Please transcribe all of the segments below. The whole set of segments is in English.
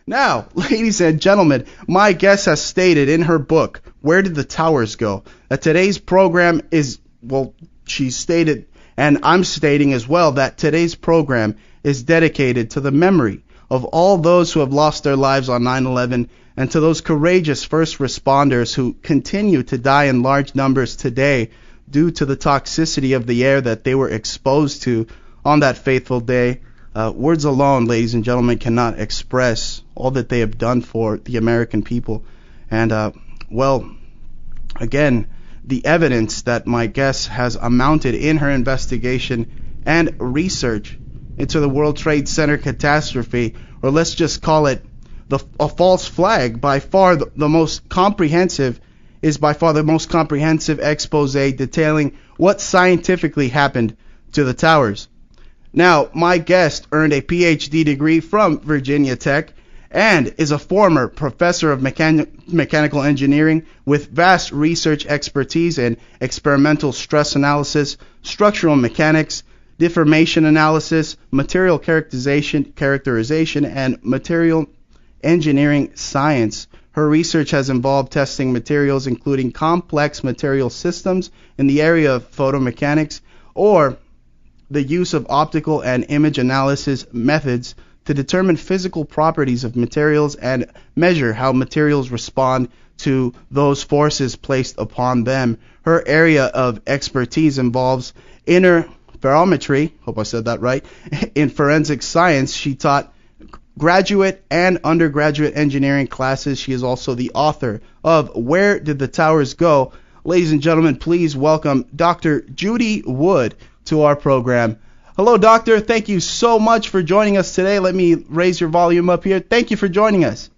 Now, ladies and gentlemen, my guest has stated in her book, Where Did the Towers Go?, that today's program is, well, she stated, and I'm stating as well, that today's program is dedicated to the memory of all those who have lost their lives on 9/11 and to those courageous first responders who continue to die in large numbers today due to the toxicity of the air that they were exposed to on that fateful day. Words alone, ladies and gentlemen, cannot express all that they have done for the American people. And, well, again, the evidence that my guest has amounted in her investigation and research into the World Trade Center catastrophe, or let's just call it a false flag, by far the most comprehensive expose detailing what scientifically happened to the towers. Now, my guest earned a PhD degree from Virginia Tech and is a former professor of mechanical engineering with vast research expertise in experimental stress analysis, structural mechanics, deformation analysis, material characterization, and material engineering science. Her research has involved testing materials including complex material systems in the area of photomechanics, or the use of optical and image analysis methods to determine physical properties of materials and measure how materials respond to those forces placed upon them. Her area of expertise involves interferometry, hope I said that right. In forensic science, she taught graduate and undergraduate engineering classes. She is also the author of Where Did the Towers Go? Ladies and gentlemen, please welcome Dr. Judy Wood to our program. Hello, doctor. Thank you so much for joining us today. Let me raise your volume up here. Thank you for joining us.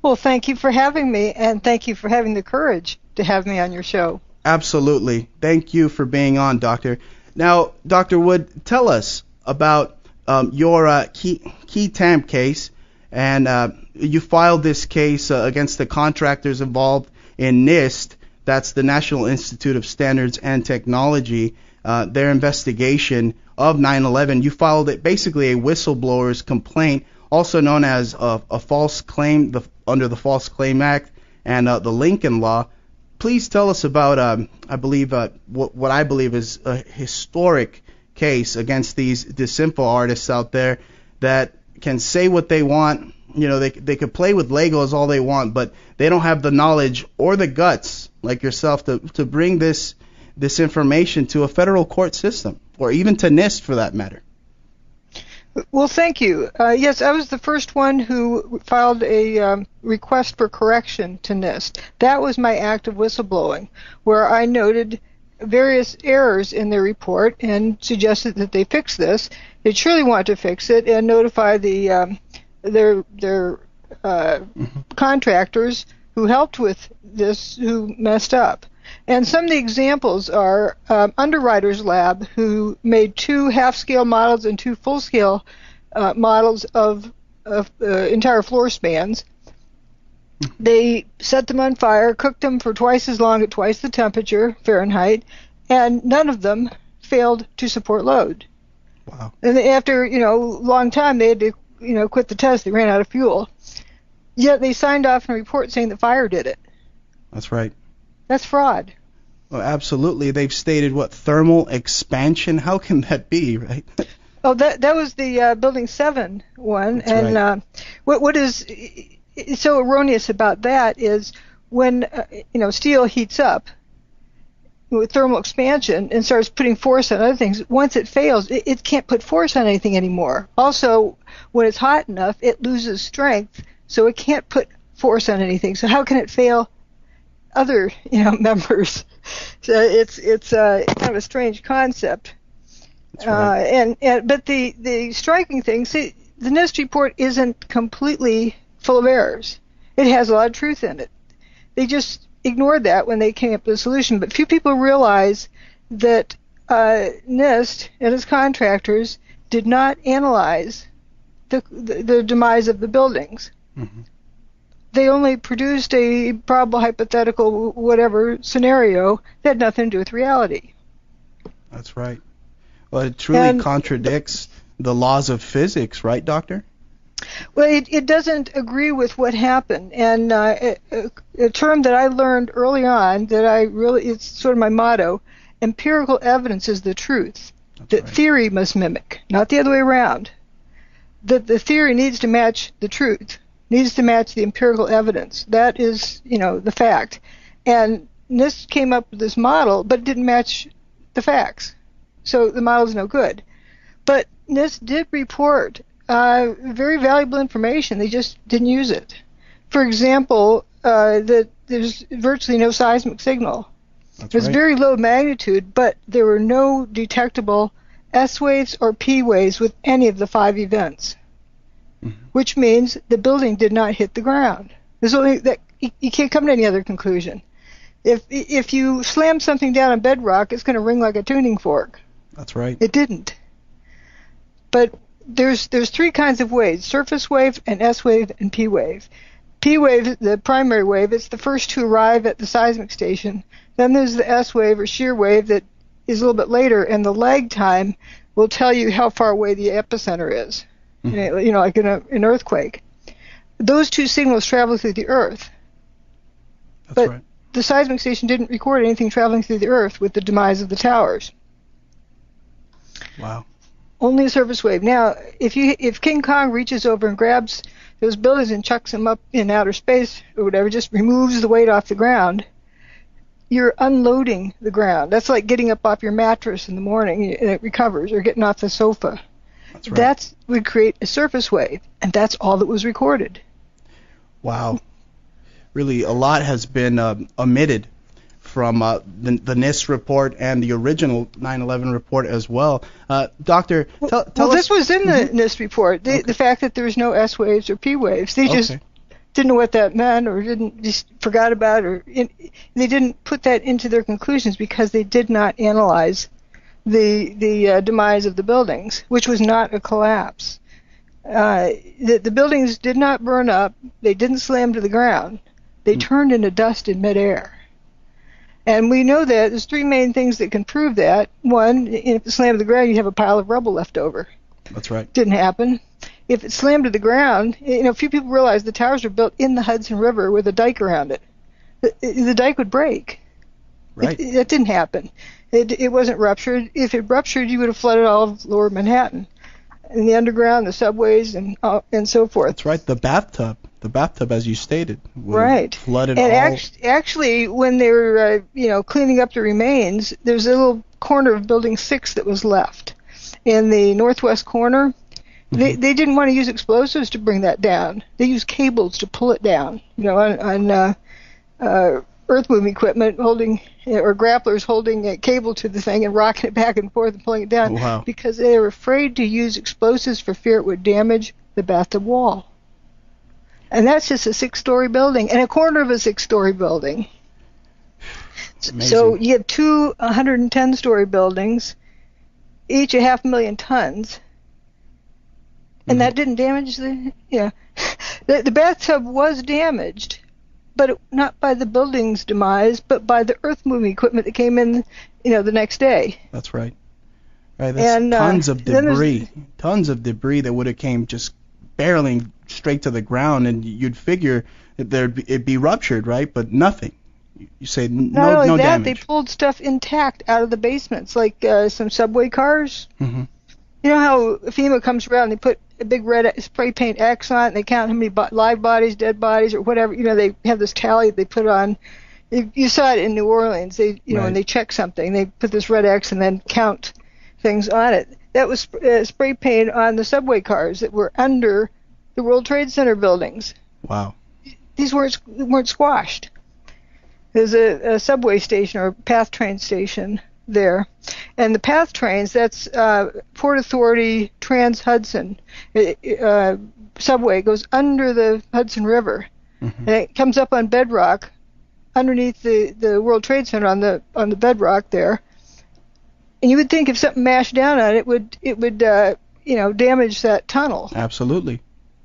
Well, thank you for having me, and thank you for having the courage to have me on your show. Absolutely. Thank you for being on, doctor. Now, Dr. Wood, tell us about your key TAMP case, and you filed this case against the contractors involved in NIST, that's the National Institute of Standards and Technology, their investigation of 9/11. You filed it basically a whistleblower's complaint, also known as a false claim under the False Claim Act and the Lincoln Law. Please tell us about, what I believe is a historic case against these disinfo artists out there that can say what they want. You know, they could play with Legos all they want, but they don't have the knowledge or the guts, like yourself, to bring this information to a federal court system, or even to NIST for that matter. Well, thank you. Yes, I was the first one who filed a request for correction to NIST. That was my act of whistleblowing, where I noted various errors in their report and suggested that they fix this. They surely want to fix it and notify their contractors who helped with this, who messed up. And some of the examples are Underwriters Lab, who made 2 half-scale models and 2 full-scale models of entire floor spans. They set them on fire, cooked them for twice as long at twice the temperature, Fahrenheit, and none of them failed to support load. Wow. And after, a long time, they had to, quit the test. They ran out of fuel. Yet they signed off on a report saying that fire did it. That's right. That's fraud. Well, absolutely. They've stated thermal expansion. How can that be, right? Oh, that was the Building 7 one. That's and right. What is so erroneous about that is when steel heats up with thermal expansion and starts putting force on other things, once it fails, it can't put force on anything anymore. Also, when it's hot enough, it loses strength, so it can't put force on anything. So how can it fail other members? So it's kind of a strange concept. That's right. But the striking thing, see, the NIST report isn't completely full of errors. It has a lot of truth in it. They just ignored that when they came up with a solution. But few people realize that NIST and its contractors did not analyze the demise of the buildings. Mm-hmm. They only produced a probable, hypothetical, whatever scenario that had nothing to do with reality. That's right. Well, it truly contradicts the laws of physics, right, Doctor? Well, it doesn't agree with what happened. And a term that I learned early on that it's sort of my motto, empirical evidence is the truth. That right. Theory must mimic, not the other way around. That the theory needs to match the truth, needs to match the empirical evidence. That is, the fact. And NIST came up with this model, but it didn't match the facts. So the model's no good. But NIST did report very valuable information. They just didn't use it. For example, that there's virtually no seismic signal. It was very low magnitude, but there were no detectable S waves or P waves with any of the 5 events, which means the building did not hit the ground. There's only that you can't come to any other conclusion. If you slam something down on bedrock, it's going to ring like a tuning fork. That's right. It didn't. But there's 3 kinds of waves: surface wave, an S wave, and P wave. P wave, the primary wave, it's the first to arrive at the seismic station. Then there's the S wave or shear wave that is a little bit later, and the lag time will tell you how far away the epicenter is. Like in an earthquake. Those 2 signals travel through the Earth. That's right. The seismic station didn't record anything traveling through the Earth with the demise of the towers. Wow. Only a surface wave. Now, if King Kong reaches over and grabs those buildings and chucks them up in outer space or whatever, just removes the weight off the ground, you're unloading the ground. That's like getting up off your mattress in the morning and it recovers, or getting off the sofa. That's right. That would create a surface wave, and that's all that was recorded. Wow. Really, a lot has been omitted from the NIST report and the original 9/11 report as well. Doctor, tell us. This was in the NIST report, the fact that there was no S waves or P waves. They just didn't know what that meant, or just forgot about it, or they didn't put that into their conclusions because they did not analyze the demise of the buildings, which was not a collapse. The buildings did not burn up. They didn't slam to the ground. They turned into dust in midair. And we know that there's 3 main things that can prove that. One, if it slammed to the ground, you have a pile of rubble left over. That's right. Didn't happen. If it slammed to the ground, few people realize the towers were built in the Hudson River with a dike around it. The dike would break. Right. That didn't happen. It wasn't ruptured. If it ruptured, you would have flooded all of lower Manhattan, and the underground, the subways, and so forth. That's right. The bathtub, as you stated, flooded and all. Actually, when they were cleaning up the remains, there's a little corner of Building 6 that was left in the northwest corner. They didn't want to use explosives to bring that down. They used cables to pull it down. On earth moving equipment or grapplers holding a cable to the thing and rocking it back and forth and pulling it down. Wow. Because they were afraid to use explosives for fear it would damage the bathtub wall. And that's just a 6-story building and a corner of a 6-story building. Amazing. So you have 2 110-story buildings, each 500,000 tons. And that didn't damage the bathtub was damaged, but not by the building's demise, but by the earth-moving equipment that came in, the next day. That's right. Right, that's tons of debris. Tons of debris that would have came just barreling straight to the ground, and you'd figure that it'd be ruptured, right? But nothing. You say no damage. damage. They pulled stuff intact out of the basements, like some subway cars. Mm-hmm. You know how FEMA comes around, they put a big red spray paint X on it, and they count how many live bodies, dead bodies, or whatever. They have this tally they put on. You saw it in New Orleans. They, when they check something, they put this red X and then count things on it. That was spray paint on the subway cars that were under the World Trade Center buildings. Wow. These weren't squashed. There's a subway station or a PATH train station there. And the PATH trains, that's Port Authority Trans-Hudson subway, goes under the Hudson River. Mm-hmm. And it comes up on bedrock underneath the World Trade Center on the bedrock there. And you would think if something mashed down on it, it would damage that tunnel. Absolutely.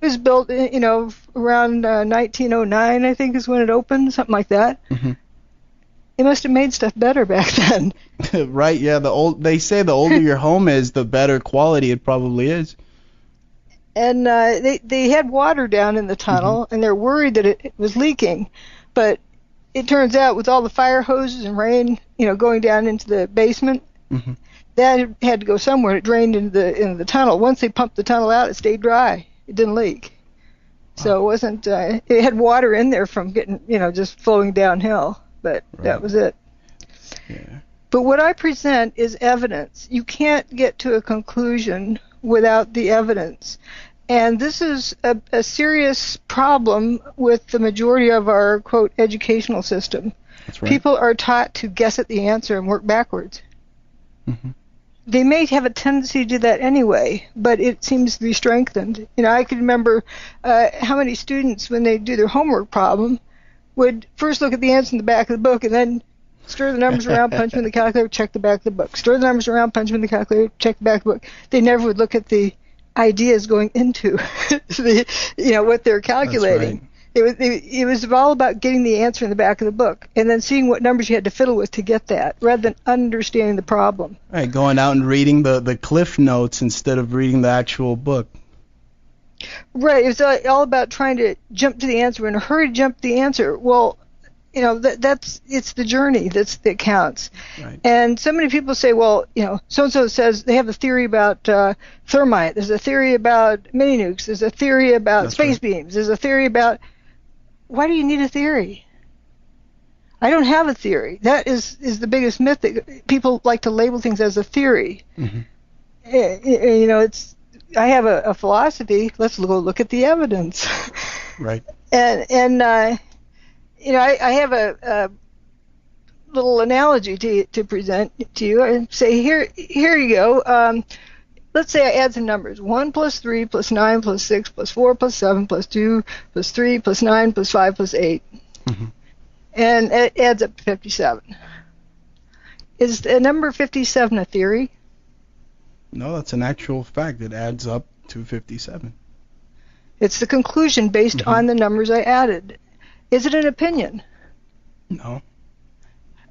It was built, around 1909, I think, is when it opened, something like that. Mm-hmm. They must have made stuff better back then. Right, yeah. They say the older your home is, the better quality it probably is. and they had water down in the tunnel, and they're worried that it was leaking, but it turns out with all the fire hoses and rain, going down into the basement, that had to go somewhere. It drained into the tunnel. Once they pumped the tunnel out, it stayed dry. It didn't leak. So it wasn't. It had water in there from getting, just flowing downhill, but that was it. Yeah. But what I present is evidence. You can't get to a conclusion without the evidence. And this is a serious problem with the majority of our, quote, educational system. That's right. People are taught to guess at the answer and work backwards. They may have a tendency to do that anyway, but it seems to be strengthened. I can remember how many students, when they do their homework problem, would first look at the answer in the back of the book and then stir the numbers around, punch them in the calculator, check the back of the book. Stir the numbers around, punch them in the calculator, check the back of the book. They never would look at the ideas going into what they're calculating. Right. It was all about getting the answer in the back of the book and then seeing what numbers you had to fiddle with to get that, rather than understanding the problem. Right, going out and reading the cliff notes instead of reading the actual book. Right, it was all about trying to jump to the answer in a hurry to jump to the answer. Well, it's the journey that counts. Right. And so many people say, well, so-and-so says they have a theory about thermite. There's a theory about mini nukes. There's a theory about space beams. There's a theory about... Why do you need a theory? I don't have a theory. That is the biggest myth, that people like to label things as a theory. It's... I have a philosophy. Let's go look at the evidence. Right. And I have a little analogy to present to you and say, here you go. Let's say I add some numbers. 1 plus 3 plus 9 plus 6 plus 4 plus 7 plus 2 plus 3 plus 9 plus 5 plus 8. And it adds up to 57. Is the number 57 a theory? No, that's an actual fact. It adds up to 57. It's the conclusion based on the numbers I added. Is it an opinion? No.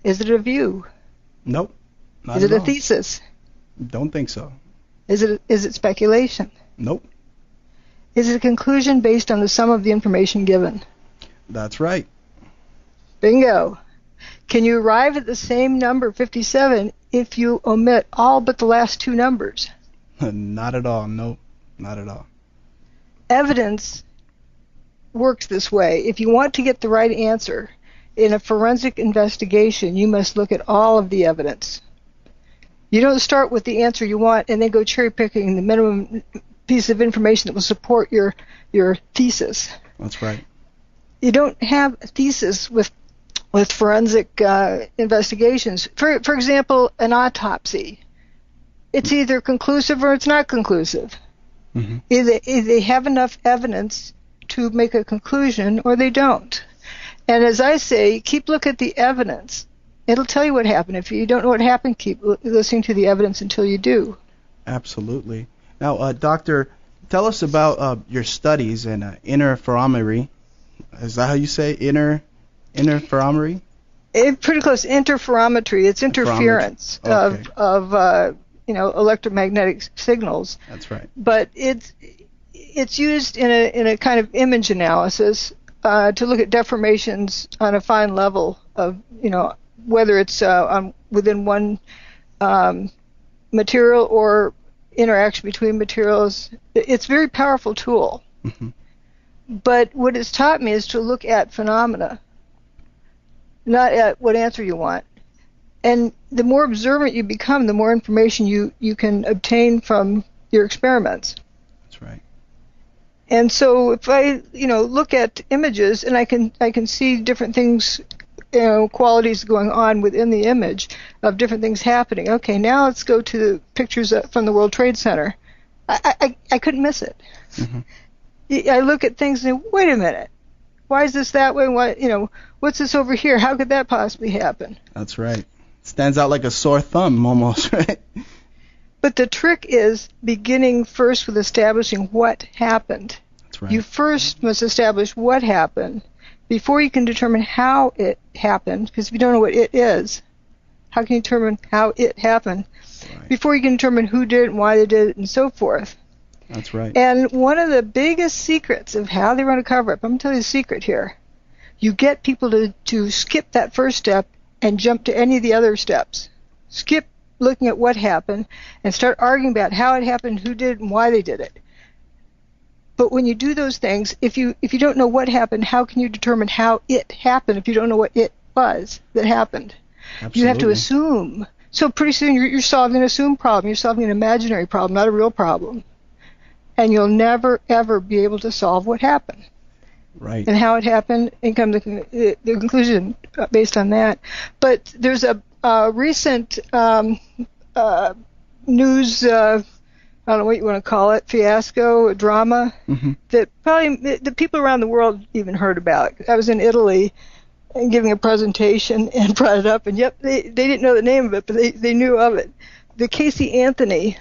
Is it a view? Nope. Not Is it at a all. thesis? Don't think so. Is it speculation? Nope. Is it a conclusion based on the sum of the information given? That's right. Bingo. Can you arrive at the same number, 57, if you omit all but the last two numbers? Not at all. Nope. Not at all. Evidence works this way. If you want to get the right answer in a forensic investigation, you must look at all of the evidence. You don't start with the answer you want and then go cherry picking the minimum piece of information that will support your thesis. That's right. You don't have a thesis with forensic investigations. For example, an autopsy. It's either conclusive or it's not conclusive. Either they have enough evidence to make a conclusion or they don't. And as I say, keep looking at the evidence. It'll tell you what happened. If you don't know what happened, keep listening to the evidence until you do. Absolutely. Now, Doctor, tell us about your studies in interferometry. Is that how you say interferometry? Pretty close. Interferometry. It's interference of electromagnetic signals. That's right. But it's used in a kind of image analysis to look at deformations on a fine level of whether it's within one material or interaction between materials. It's a very powerful tool. But what it's taught me is to look at phenomena, not at what answer you want. And the more observant you become, the more information you can obtain from your experiments. That's right. And so if I look at images and I can see different things, qualities going on within the image of different things happening. Okay, now let's go to the pictures from the World Trade Center. I couldn't miss it. I look at things and say, wait a minute, why is this that way? What's this over here? How could that possibly happen? That's right. Stands out like a sore thumb almost, right? But the trick is beginning first with establishing what happened. That's right. You first must establish what happened before you can determine how it happened, because if you don't know what it is, how can you determine how it happened? Right. Before you can determine who did it and why they did it and so forth. That's right. And one of the biggest secrets of how they run a cover-up, I'm going to tell you the secret here. You get people to skip that first step and jump to any of the other steps. Skip looking at what happened and start arguing about how it happened, who did it, and why they did it. But when you do those things, if you don't know what happened, how can you determine how it happened if you don't know what it was that happened? Absolutely. You have to assume. So pretty soon you're solving an assumed problem. You're solving an imaginary problem, not a real problem. And you'll never, ever be able to solve what happened. Right. And how it happened, and come to the conclusion based on that. But there's a recent news, I don't know what you want to call it, fiasco, drama, that probably the people around the world even heard about. I was in Italy and giving a presentation and brought it up, and they didn't know the name of it, but they knew of it. The Casey Anthony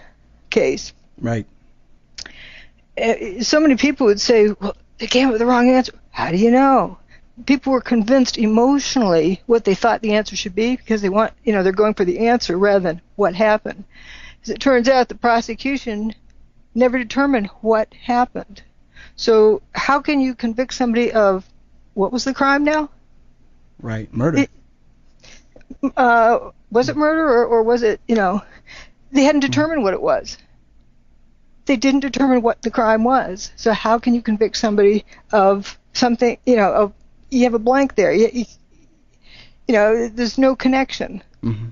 case. Right. So many people would say, well, they came up with the wrong answer. How do you know? People were convinced emotionally what they thought the answer should be because they're going for the answer rather than what happened. As it turns out, the prosecution never determined what happened. So how can you convict somebody of, what was the crime now? Right, murder. Was it murder or was it, they hadn't determined what it was. They didn't determine what the crime was. So how can you convict somebody of something, you have a blank there. There's no connection. Mm-hmm.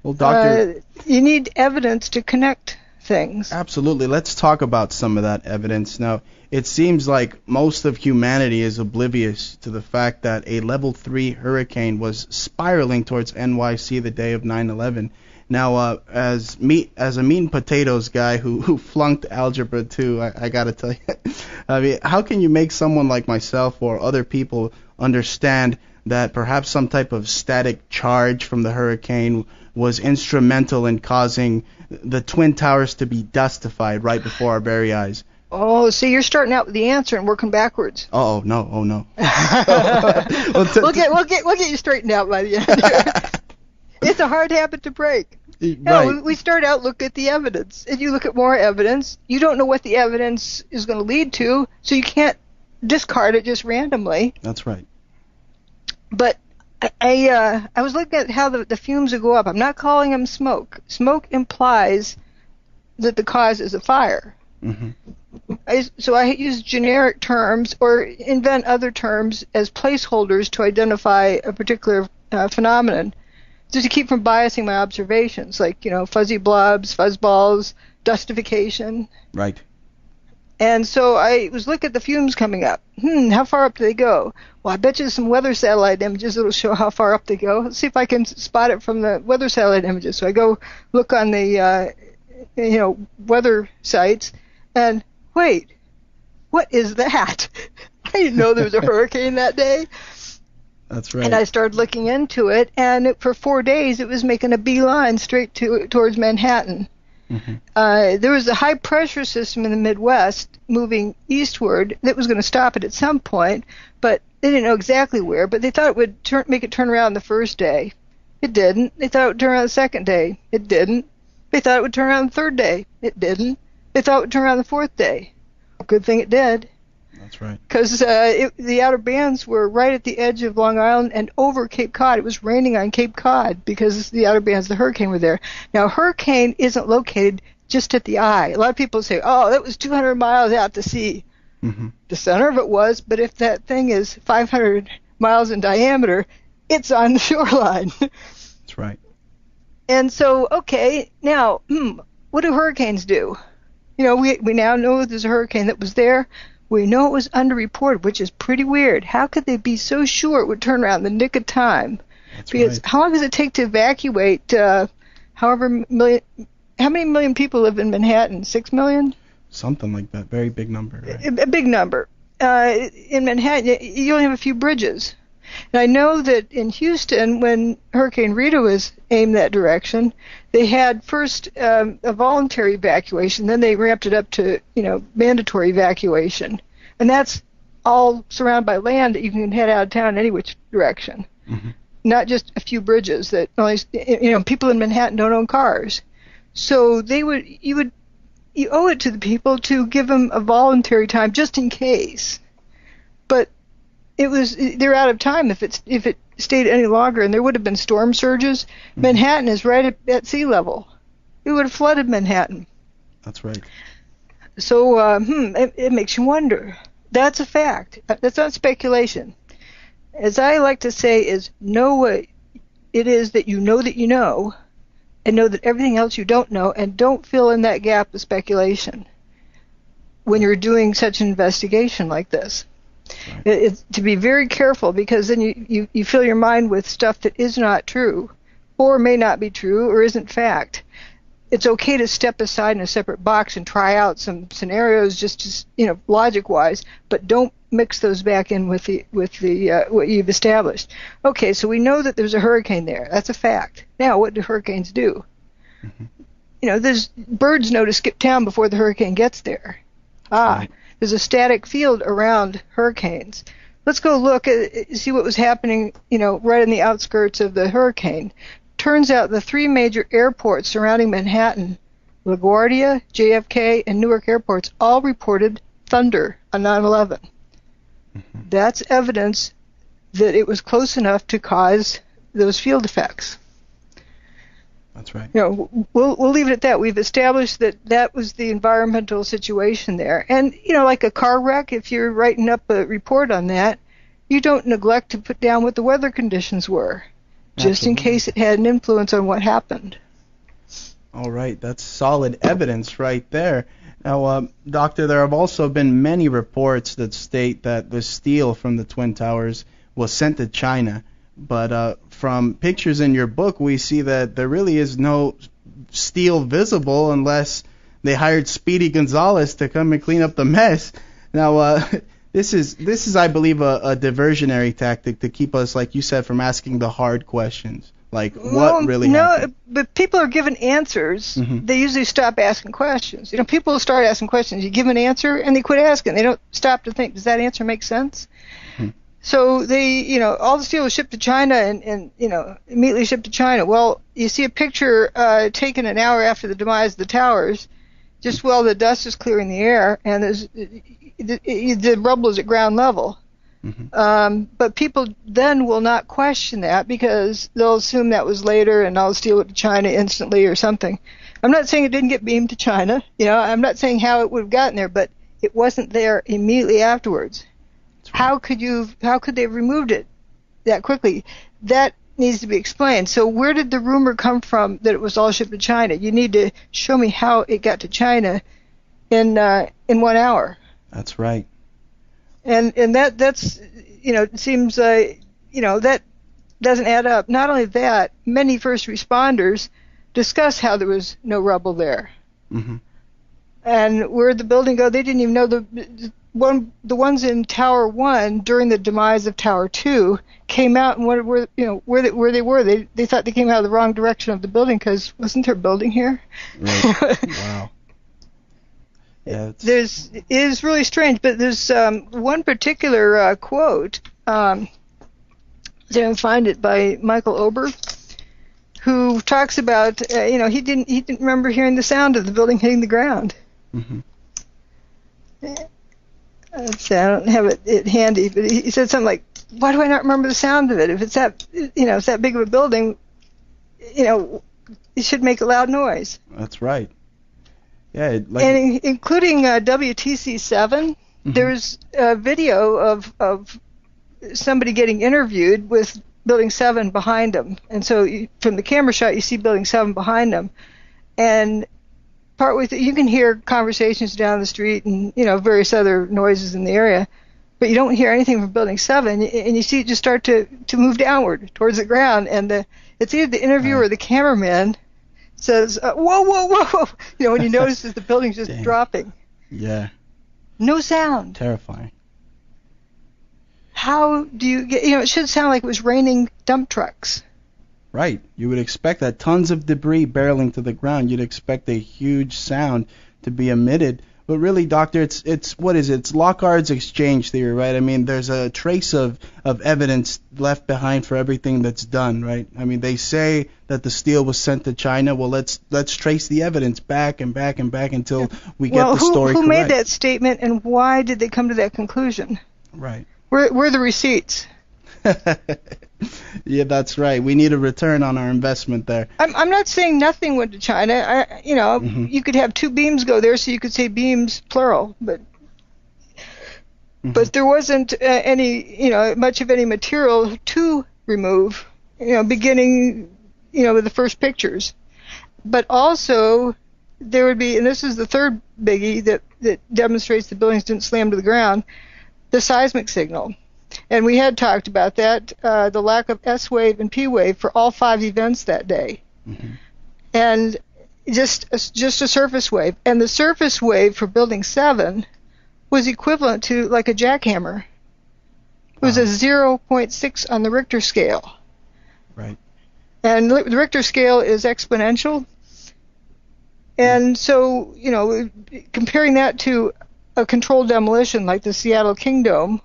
Well, Doctor, you need evidence to connect things. Absolutely. Let's talk about some of that evidence. Now, it seems like most of humanity is oblivious to the fact that a level 3 hurricane was spiraling towards NYC the day of 9/11. Now, as a meat and potatoes guy who flunked Algebra 2, I got to tell you, I mean, how can you make someone like myself or other people understand that perhaps some type of static charge from the hurricane was instrumental in causing the Twin Towers to be dustified right before our very eyes? Oh, so you're starting out with the answer and working backwards. Oh no. We'll get you straightened out by the end. It's a hard habit to break. Right. No, we start out, look at the evidence. If you look at more evidence, you don't know what the evidence is going to lead to, so you can't discard it just randomly. That's right. But I was looking at how the fumes would go up. I'm not calling them smoke. Smoke implies that the cause is a fire. Mm-hmm. So I use generic terms or invent other terms as placeholders to identify a particular phenomenon, just to keep from biasing my observations, like, fuzzy blobs, fuzzballs, dustification. Right. And so I was looking at the fumes coming up. How far up do they go? Well, I bet you some weather satellite images that will show how far up they go. Let's see if I can spot it from the weather satellite images. So I go look on the, weather sites, and wait, what is that? I didn't know there was a hurricane that day. That's right. And I started looking into it, and for 4 days it was making a beeline straight towards Manhattan. Mm-hmm. There was a high-pressure system in the Midwest moving eastward that was going to stop it at some point, but they didn't know exactly where, but they thought it would make it turn around the first day. It didn't. They thought it would turn around the second day. It didn't. They thought it would turn around the third day. It didn't. They thought it would turn around the fourth day. Good thing it did. That's right. Because the outer bands were right at the edge of Long Island and over Cape Cod. It was raining on Cape Cod because the outer bands of the hurricane were there. Now, a hurricane isn't located just at the eye. A lot of people say, oh, that was 200 miles out to sea. Mm-hmm. The center of it was, but if that thing is 500 miles in diameter, it's on the shoreline. That's right. And so, okay, now, what do hurricanes do? We now know there's a hurricane that was there. We know it was underreported, which is pretty weird. How could they be so sure it would turn around in the nick of time? That's because right. How long does it take to evacuate how many million people live in Manhattan? 6 million? Something like that. Very big number. Right? A big number. In Manhattan, you only have a few bridges. And I know that in Houston, when Hurricane Rita was aimed that direction, they had first a voluntary evacuation, then they ramped it up to, mandatory evacuation. And that's all surrounded by land that you can head out of town any which direction. Mm-hmm. Not just a few bridges that only, people in Manhattan don't own cars. So you would you owe it to the people to give them a voluntary time just in case. But they're out of time if it stayed any longer, and there would have been storm surges. Mm-hmm. Manhattan is right at sea level. It would have flooded Manhattan. That's right. So it makes you wonder. That's a fact. That's not speculation. As I like to say, is know what it is that you know, and know that everything else you don't know, and don't fill in that gap of speculation when you're doing such an investigation like this. Right. It's to be very careful, because then you fill your mind with stuff that is not true, or may not be true, or isn't fact. It's okay to step aside in a separate box and try out some scenarios, just logic-wise, but don't mix those back in with the what you've established. Okay, so we know that there's a hurricane there. That's a fact. Now, what do hurricanes do? Mm-hmm. There's birds know to skip town before the hurricane gets there. Right. There's a static field around hurricanes. Let's go look at see what was happening, right in the outskirts of the hurricane. Turns out the three major airports surrounding Manhattan, LaGuardia, JFK, and Newark airports, all reported thunder on 9/11. Mm-hmm. That's evidence that it was close enough to cause those field effects. That's right. We'll leave it at that. We've established that was the environmental situation there. And, like a car wreck, if you're writing up a report on that, you don't neglect to put down what the weather conditions were, just in case it had an influence on what happened. All right. That's solid evidence right there. Now, Doctor, there have also been many reports that state that the steel from the Twin Towers was sent to China. But from pictures in your book, we see that there really is no steel visible unless they hired Speedy Gonzalez to come and clean up the mess. Now, this is, I believe, a diversionary tactic to keep us, like you said, from asking the hard questions, like what really happened. No, but people are given answers. Mm-hmm. They usually stop asking questions. People start asking questions. You give an answer, and they quit asking. They don't stop to think, does that answer make sense? Mm-hmm. So they, all the steel was shipped to China and immediately shipped to China. Well, you see a picture taken an hour after the demise of the towers, just while the dust is clearing the air, and the rubble is at ground level. Mm-hmm. But people then will not question that, because they'll assume that was later and all the steel went to China instantly or something. I'm not saying it didn't get beamed to China. I'm not saying how it would have gotten there, but it wasn't there immediately afterwards. How could they have removed it that quickly? That needs to be explained. So where did the rumor come from that it was all shipped to China? You need to show me how it got to China in 1 hour. That's right. And that's it seems that doesn't add up. Not only that, many first responders discuss how there was no rubble there. Mm-hmm. And where'd the building go? They didn't even know the ones in Tower 1 during the demise of Tower 2 came out and where they were. They thought they came out of the wrong direction of the building, because wasn't there a building here? Right. Wow. Yeah, it is really strange, but there's one particular quote. I didn't find it, by Michael Ober, who talks about he didn't remember hearing the sound of the building hitting the ground. Mm-hmm. I don't have it handy, but he said something like, "Why do I not remember the sound of it? If it's that big of a building, it should make a loud noise." That's right. Yeah, and including WTC7, mm-hmm. There's a video of somebody getting interviewed with Building 7 behind them, and so from the camera shot you see Building 7 behind them, and partway through, you can hear conversations down the street and various other noises in the area, but you don't hear anything from Building 7, and you see it just start to move downward towards the ground, and it's either the interviewer or the cameraman says, "Whoa, whoa, whoa!" When you notice that the building's just dropping. Yeah. No sound. Terrifying. How do you get? It should sound like it was raining dump trucks. Right. You would expect that tons of debris barreling to the ground. You'd expect a huge sound to be emitted But really, Doctor, it's what is it? It's Locard's exchange theory, right? I mean, there's a trace of evidence left behind for everything that's done, right? I mean, they say that the steel was sent to China. Well, let's trace the evidence back and back and back until we get the story correct. Who made that statement, and why did they come to that conclusion? Right. Where are the receipts? Yeah, that's right. We need a return on our investment there. I'm not saying nothing went to China. You could have two beams go there, so you could say beams plural, but there wasn't much of any material to remove. Beginning with the first pictures, but also there would be, and this is the third biggie that demonstrates the buildings didn't slam to the ground, the seismic signal. And we had talked about that, the lack of S wave and P wave for all 5 events that day. Mm-hmm. And just a surface wave. And the surface wave for Building 7 was equivalent to like a jackhammer. It was a 0.6 on the Richter scale. Right. And the Richter scale is exponential. And so, comparing that to a controlled demolition like the Seattle Kingdom,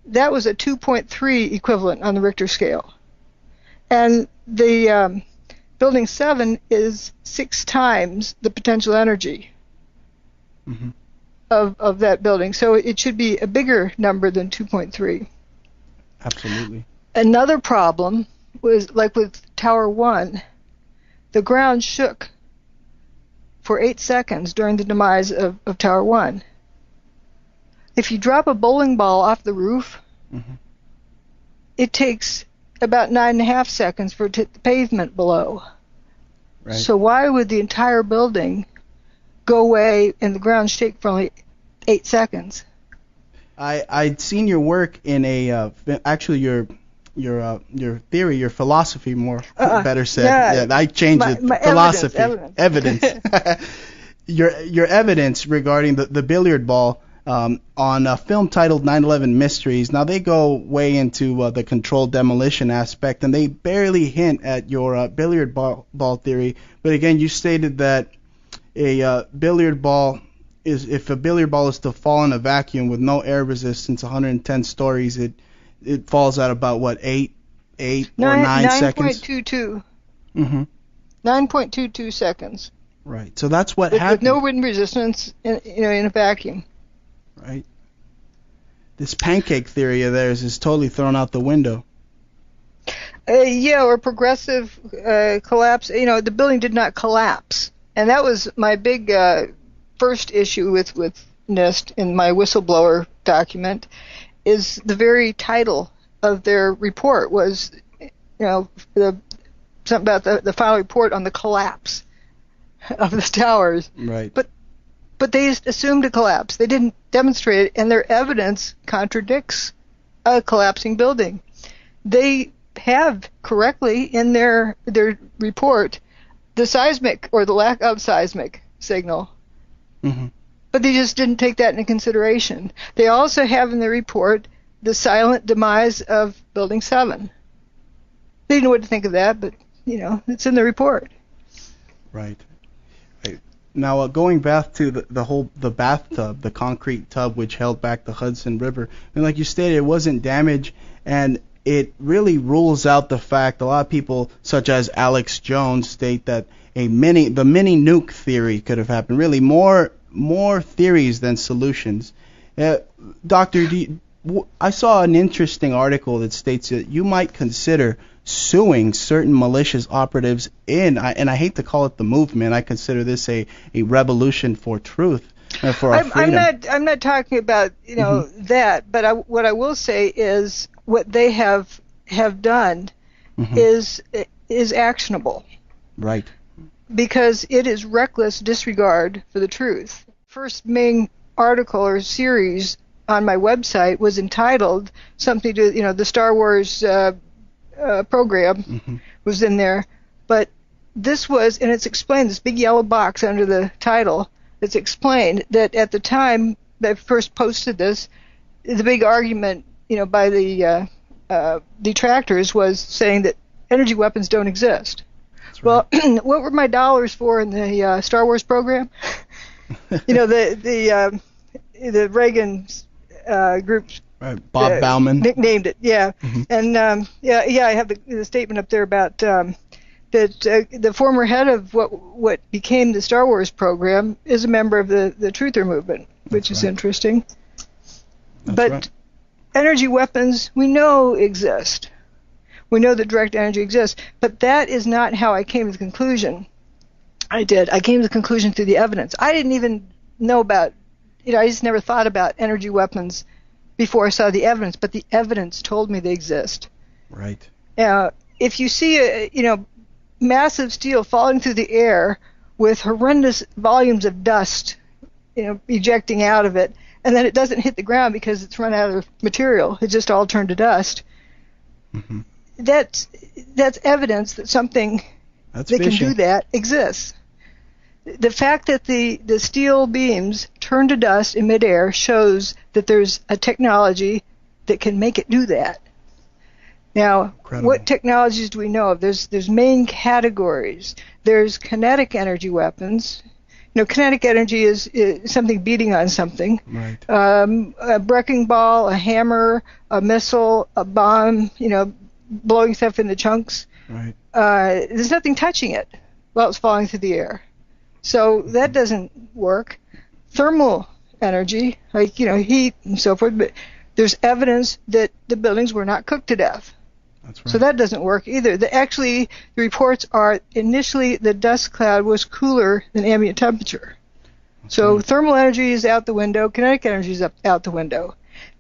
that was a 2.3 equivalent on the Richter scale. And the Building 7 is 6 times the potential energy of that building. So it should be a bigger number than 2.3. Absolutely. Another problem was, like with Tower 1, the ground shook for 8 seconds during the demise of Tower 1. If you drop a bowling ball off the roof, it takes about 9.5 seconds for it to hit the pavement below. Right. So why would the entire building go away and the ground shake for only 8 seconds? I'd seen your work in actually your theory, your philosophy, better said. Yeah, I changed it. Philosophy, evidence. Your evidence regarding the billiard ball on a film titled 9/11 Mysteries. Now they go way into the controlled demolition aspect, and they barely hint at your billiard ball theory. But again, you stated that a billiard ball if a billiard ball is to fall in a vacuum with no air resistance, 110 stories, it falls at about what, 8 or 9 seconds? 9.22. 9.22 seconds. Right. So that's what happened. With no wind resistance in a vacuum. Right. This pancake theory of theirs is totally thrown out the window. Or progressive collapse. The building did not collapse. And that was my big first issue with NIST in my whistleblower document, is the very title of their report was, something about the final report on the collapse of the towers. Right. But they assumed a collapse. They didn't demonstrate it, and their evidence contradicts a collapsing building. They have correctly in their report the seismic or the lack of seismic signal. But they just didn't take that into consideration. They also have in the report the silent demise of Building 7. They didn't know what to think of that, but, it's in the report. Right. Now, going back to the bathtub, the concrete tub which held back the Hudson River, and like you stated, it wasn't damaged, and it really rules out the fact a lot of people, such as Alex Jones, state that the mini nuke theory could have happened. Really, more theories than solutions. Doctor, I saw an interesting article that states that you might consider suing certain malicious operatives and I hate to call it the movement. I consider this a revolution for truth, for our freedom. I'm not talking about that, but what I will say is what they have done is actionable. Right. Because it is reckless disregard for the truth. First main article or series on my website was entitled something to, the Star Wars program was in there. But this was, and it's explained, this big yellow box under the title, it's explained that at the time that I first posted this, the big argument, by the detractors was saying that energy weapons don't exist. Right. Well, what were my dollars for in the Star Wars program? The Reagan group Right, Bob Bauman nicknamed it, yeah. Mm-hmm. And I have the statement up there about that the former head of what became the Star Wars program is a member of the Truther movement, which is interesting. But energy weapons we know exist. We know that direct energy exists, but that is not how I came to the conclusion. I came to the conclusion through the evidence. I didn't even know about, I just never thought about energy weapons before I saw the evidence, but the evidence told me they exist. Right. If you see massive steel falling through the air with horrendous volumes of dust, ejecting out of it, and then it doesn't hit the ground because it's run out of material, it just all turned to dust. Mm-hmm. That's evidence that something that can do that exists. The fact that the steel beams turn to dust in midair shows that there's a technology that can make it do that. Now, what technologies do we know of? There's main categories. There's kinetic energy weapons. Kinetic energy is something beating on something. Right. A wrecking ball, a hammer, a missile, a bomb, blowing stuff into chunks. Right. There's nothing touching it while it's falling through the air. So that doesn't work. Thermal energy, like, heat and so forth, but there's evidence that the buildings were not cooked to death. That's right. So that doesn't work either. The reports are initially the dust cloud was cooler than ambient temperature. So thermal energy is out the window, kinetic energy is out the window.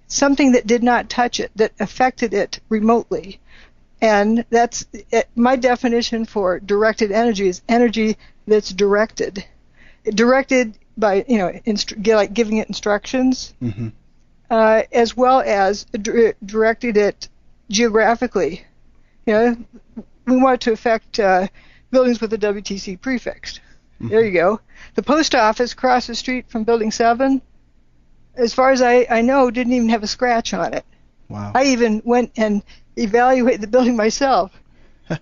Something that did not touch it, that affected it remotely. And that's my definition for directed energy is energy that's directed. Directed by, like giving it instructions, mm-hmm. As well as directed it geographically. We want to affect buildings with a WTC prefix. Mm-hmm. There you go. The post office across the street from Building 7, as far as I know, didn't even have a scratch on it. Wow. I even went and evaluated the building myself.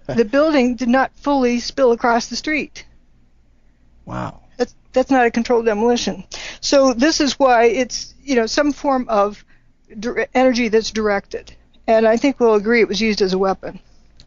The building did not fully spill across the street. Wow. That's not a controlled demolition. So this is why it's some form of energy that's directed. And I think we'll agree it was used as a weapon.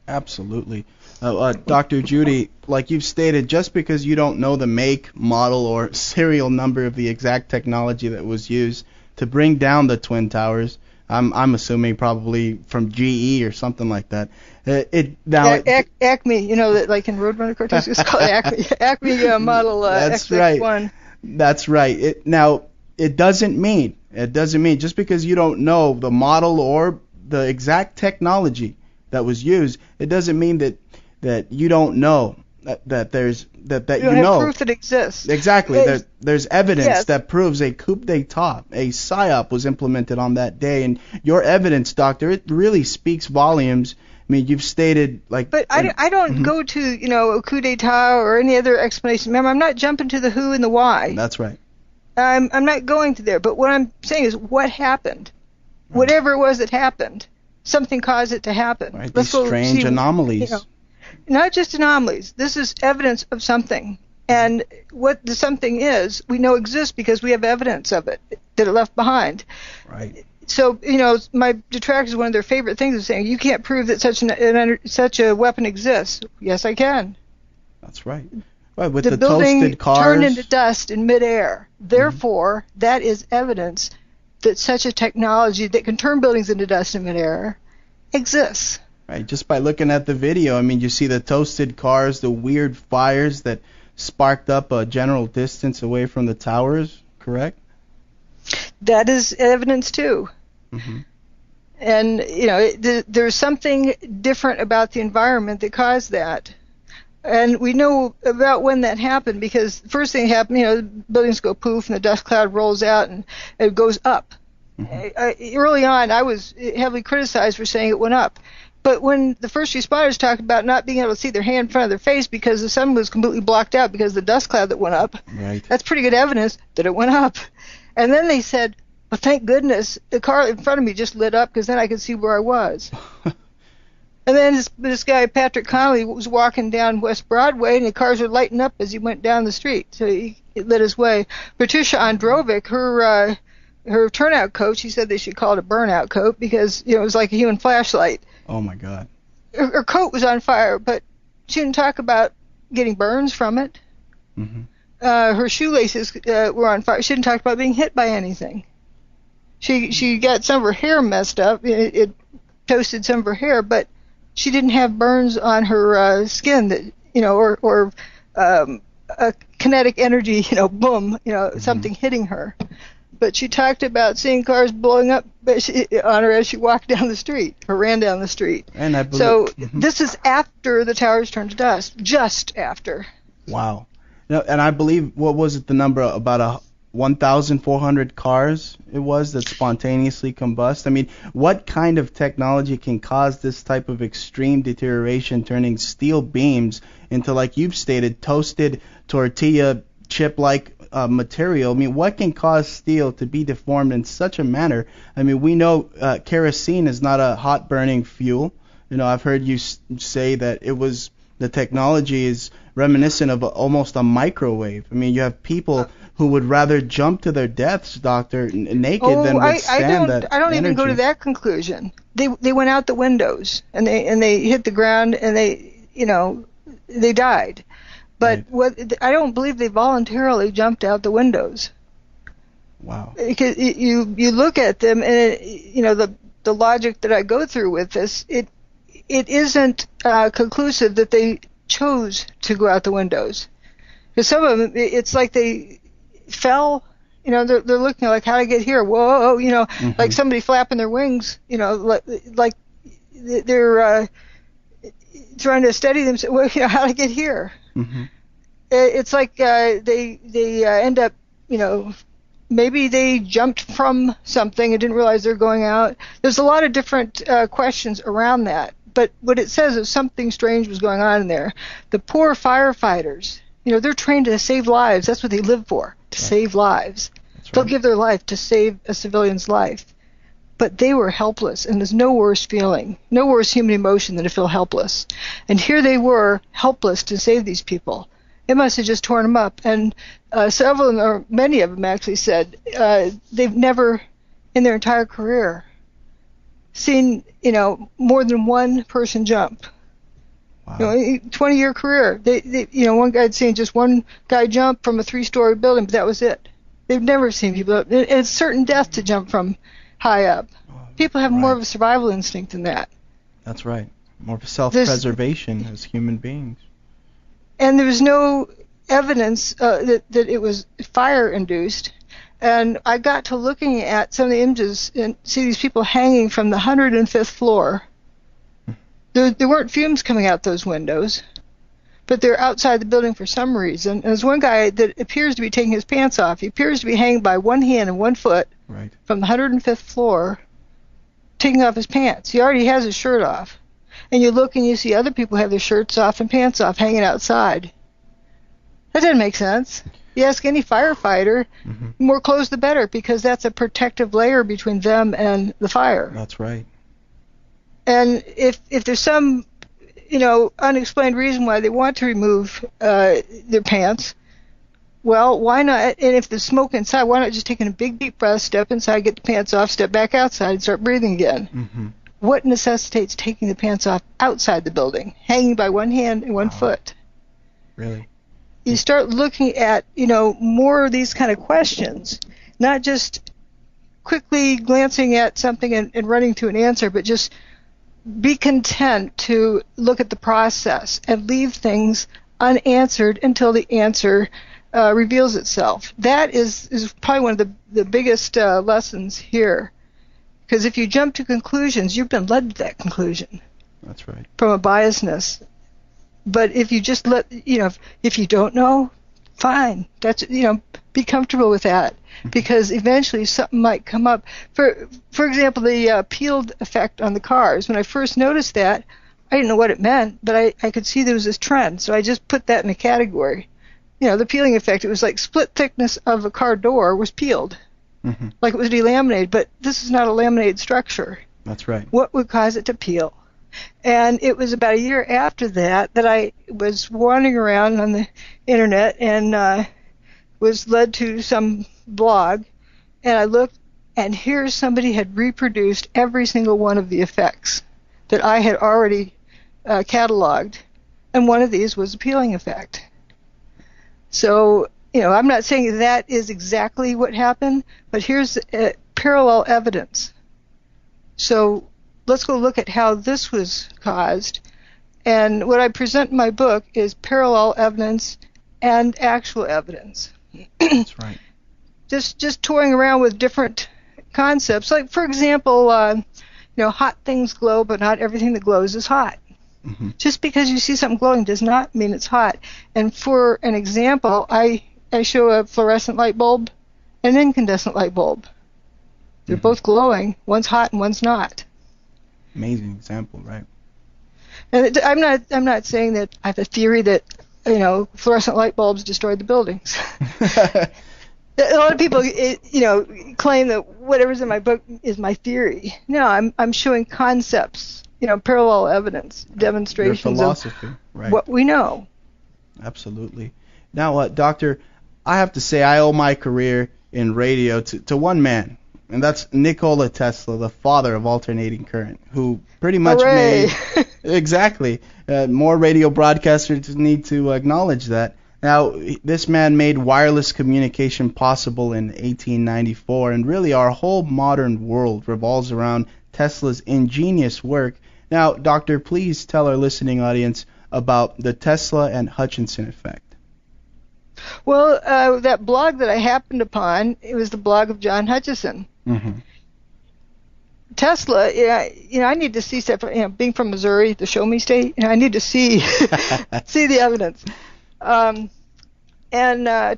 Absolutely. Dr. Judy, like you've stated, just because you don't know the make, model, or serial number of the exact technology that was used to bring down the Twin Towers, I'm assuming probably from GE or something like that. Acme, that like in Roadrunner cartoons, it's called Acme. Acme model XX1. That's right. It doesn't mean just because you don't know the model or the exact technology that was used, it doesn't mean that you don't know that there's that you don't know have proof that exists. Exactly. There's evidence that proves a coup d'état, a psyop was implemented on that day, and your evidence, doctor, it really speaks volumes. I mean, you've stated like. But I don't mm-hmm. go to a coup d'état or any other explanation. Remember, I'm not jumping to the who and the why. That's right. I'm not going to there. But what I'm saying is what happened. Right. Whatever it was that happened, something caused it to happen. Right. These strange anomalies. Not just anomalies. This is evidence of something. And what the something is, we know exists because we have evidence of it that it left behind. Right. So, my detractors, one of their favorite things is saying, you can't prove that such a weapon exists. Yes, I can. That's right. Right, with the building toasted cars. Turned into dust in midair. Therefore, mm-hmm. that is evidence that such a technology that can turn buildings into dust in midair exists. Right, just by looking at the video, I mean, you see the toasted cars, the weird fires that sparked up a general distance away from the towers, correct? That is evidence too. Mm-hmm. And, there's something different about the environment that caused that. And we know about when that happened because the first thing happened, the buildings go poof and the dust cloud rolls out and it goes up. Mm-hmm. Early on, I was heavily criticized for saying it went up. But when the first responders talked about not being able to see their hand in front of their face because the sun was completely blocked out because of the dust cloud that went up, right. That's pretty good evidence that it went up. And then they said, well, thank goodness the car in front of me just lit up because then I could see where I was. And then this guy, Patrick Connolly, was walking down West Broadway, and the cars were lighting up as he went down the street. So he lit his way. Patricia Androvic, her turnout coach, he said they should call it a burnout coat because it was like a human flashlight. Oh, my God. Her coat was on fire, but she didn't talk about getting burns from it. Mm-hmm. Her shoelaces were on fire. She didn't talk about being hit by anything. She got some of her hair messed up. It toasted some of her hair, but she didn't have burns on her skin that or a kinetic energy, boom, something hitting her. But she talked about seeing cars blowing up on her as she walked down the street or ran down the street. And I believe, so this is after the towers turned to dust, just after. Wow. And I believe, what was it, the number, about 1,400 cars it was that spontaneously combust? I mean, what kind of technology can cause this type of extreme deterioration, turning steel beams into, like you've stated, toasted tortilla chip-like material? I mean, what can cause steel to be deformed in such a manner? I mean, we know kerosene is not a hot-burning fuel. I've heard you say that the technology is reminiscent of almost a microwave. I mean, you have people who would rather jump to their deaths, doctor, naked than withstand that. I don't even go to that conclusion. They went out the windows and they hit the ground and they died. But right. I don't believe they voluntarily jumped out the windows. Wow. Because you look at them and the logic that I go through with this, it isn't conclusive that they chose to go out the windows. Because some of them, it's like they fell. They're looking like, how to get here? Whoa, like somebody flapping their wings. Like they're trying to steady themselves. How to get here? Mm-hmm. It's like they end up, maybe they jumped from something and didn't realize they're going out. There's a lot of different questions around that. But what it says is something strange was going on in there. The poor firefighters, they're trained to save lives. That's what they live for, to save lives. Right. They'll give their life to save a civilian's life. But they were helpless, and there's no worse feeling, no worse human emotion than to feel helpless. And here they were, helpless to save these people. It must have just torn them up. And several of them, or many of them actually said, they've never, in their entire career, seen, more than one person jump. Wow. 20-year career. They one guy had seen just one guy jump from a 3-story building, but that was it. They've never seen people. It's certain death to jump from high up. People have more of a survival instinct than that. That's right. More of self-preservation as human beings. And there was no evidence that it was fire-induced. And I got to looking at some of the images and see these people hanging from the 105th floor. There weren't fumes coming out those windows, but they're outside the building for some reason. And there's one guy that appears to be taking his pants off. He appears to be hanging by one hand and one foot from the 105th floor, taking off his pants. He already has his shirt off. And you look and you see other people have their shirts off and pants off hanging outside. That doesn't make sense. You ask any firefighter, more clothes the better, because that's a protective layer between them and the fire. That's right. And if there's some, unexplained reason why they want to remove their pants, well, why not? And if there's smoke inside, why not just take a big deep breath, step inside, get the pants off, step back outside, and start breathing again? Mm-hmm. What necessitates taking the pants off outside the building, hanging by one hand and one foot? Really? You start looking at, more of these kind of questions, not just quickly glancing at something and running to an answer, but just be content to look at the process and leave things unanswered until the answer reveals itself. That is probably one of the biggest lessons here. Because if you jump to conclusions, you've been led to that conclusion. That's right. From a biasness. But if you just if you don't know, fine. That's, be comfortable with that. Because eventually something might come up. For example, the peeled effect on the cars. When I first noticed that, I didn't know what it meant, but I could see there was this trend. So I just put that in a category. The peeling effect, it was like split thickness of a car door was peeled. Mm-hmm. Like it was delaminated, but this is not a laminated structure. That's right. What would cause it to peel? And it was about a year after that that I was wandering around on the internet and was led to some blog, and I looked, and here somebody had reproduced every single one of the effects that I had already cataloged, and one of these was a peeling effect. So, I'm not saying that is exactly what happened, but here's parallel evidence. So let's go look at how this was caused. And what I present in my book is parallel evidence and actual evidence. That's right. Just toying around with different concepts. Like, for example, hot things glow, but not everything that glows is hot. Mm-hmm. Just because you see something glowing does not mean it's hot. And for an example, I show a fluorescent light bulb and an incandescent light bulb. They're both glowing. One's hot and one's not. Amazing example, right? And I'm not saying that I have a theory that fluorescent light bulbs destroyed the buildings. A lot of people claim that whatever's in my book is my theory. No, I'm showing concepts, parallel evidence, demonstrations Your philosophy, right? What we know. Absolutely. Now, Doctor, I have to say I owe my career in radio to one man. And that's Nikola Tesla, the father of alternating current, who pretty much Hooray. made exactly. More radio broadcasters need to acknowledge that. Now, this man made wireless communication possible in 1894, and really our whole modern world revolves around Tesla's ingenious work. Now, Doctor, please tell our listening audience about the Tesla and Hutchinson effect. Well, that blog that I happened upon, it was the blog of John Hutchison. Mm-hmm. Tesla, I need to see stuff. Being from Missouri, the show me state, I need to see see the evidence. And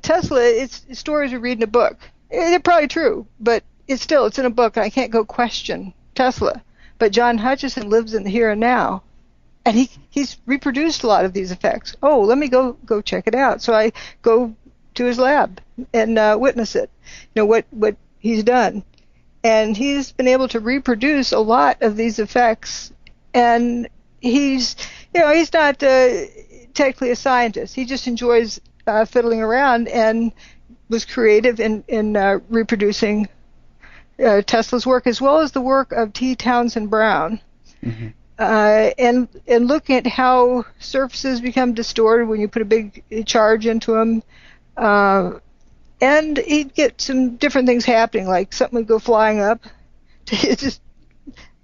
Tesla, it's stories we read in a book. They're probably true, but it's in a book, and I can't go question Tesla. But John Hutchison lives in the here and now, and he's reproduced a lot of these effects. Oh, let me go check it out. So I go to his lab and witness it. What he's done. And he's been able to reproduce a lot of these effects, and he's not technically a scientist. He just enjoys fiddling around and was creative in reproducing Tesla's work, as well as the work of T. Townsend Brown, mm-hmm. And looking at how surfaces become distorted when you put a big charge into them. And he'd get some different things happening, like something would go flying up, just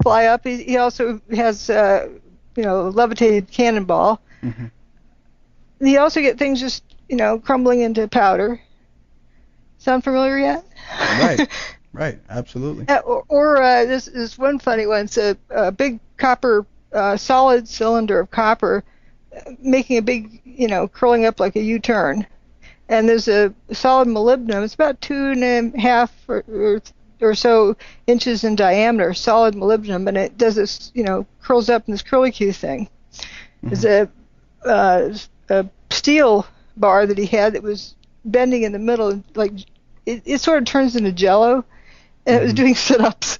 fly up. He also has, a levitated cannonball. Mm-hmm. He also get things just, crumbling into powder. Sound familiar yet? Right, absolutely. Or this one funny one. It's a big copper, solid cylinder of copper, making a big, curling up like a U-turn. And there's a solid molybdenum. It's about 2.5 or so inches in diameter, solid molybdenum, and it does this, curls up in this curlicue thing. Mm-hmm. There's a steel bar that he had that was bending in the middle, like it sort of turns into jello, and it was doing sit-ups.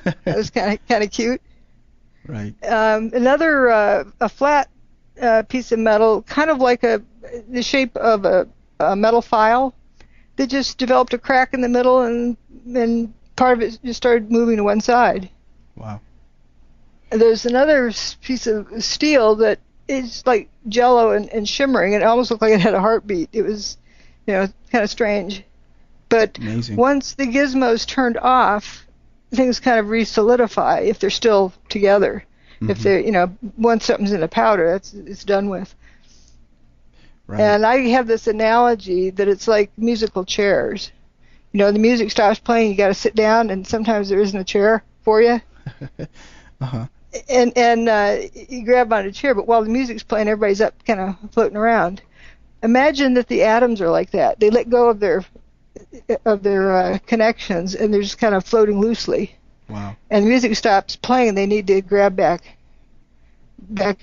It was kind of cute. Right. Another a flat piece of metal, kind of like the shape of a metal file, that just developed a crack in the middle, and part of it just started moving to one side. Wow. And there's another piece of steel that is like jello and shimmering, and it almost looked like it had a heartbeat. It was, kind of strange. But amazing. Once the gizmos turned off, things kind of re-solidify if they're still together. Mm-hmm. If they're, once something's in a powder, it's done with. Right. And I have this analogy that it's like musical chairs. The music stops playing, you got to sit down, and sometimes there isn't a chair for you. Uh-huh. And you grab on a chair, but while the music's playing, everybody's up kind of floating around. Imagine that the atoms are like that. They let go of their connections, and they're just kind of floating loosely. Wow. And the music stops playing, and they need to grab back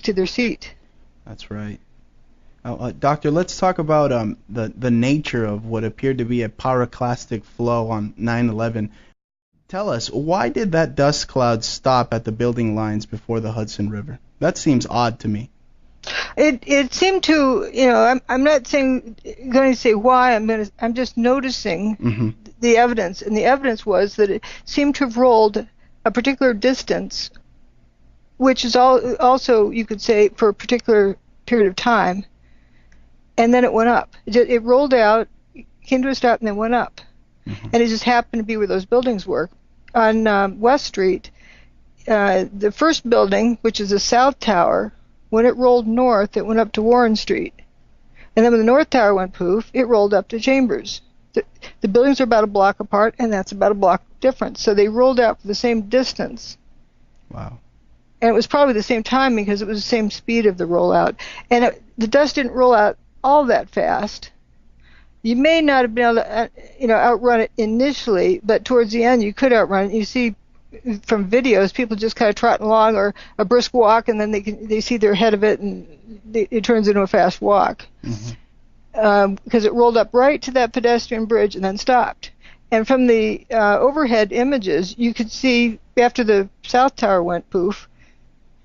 to their seat. That's right. Doctor, let's talk about the nature of what appeared to be a pyroclastic flow on 9/11. Tell us, why did that dust cloud stop at the building lines before the Hudson River? That seems odd to me. It seemed to, I'm not going to say why. I'm just noticing the evidence, and the evidence was that it seemed to have rolled a particular distance, which is also, you could say, for a particular period of time, and then it went up. It rolled out, came to a stop, and then went up. And it just happened to be where those buildings were. On West Street, the first building, which is the South Tower, when it rolled north, it went up to Warren Street. And then when the North Tower went poof, it rolled up to Chambers. The buildings are about a block apart, and that's about a block difference. So they rolled out for the same distance. Wow. And it was probably the same time because it was the same speed of the rollout. And the dust didn't roll out all that fast. You may not have been able to, outrun it initially, but towards the end you could outrun it. You see from videos people just kind of trotting along, or a brisk walk, and then they see they're ahead of it, and it turns into a fast walk. Because it rolled up right to that pedestrian bridge and then stopped. And from the overhead images, you could see after the South Tower went poof,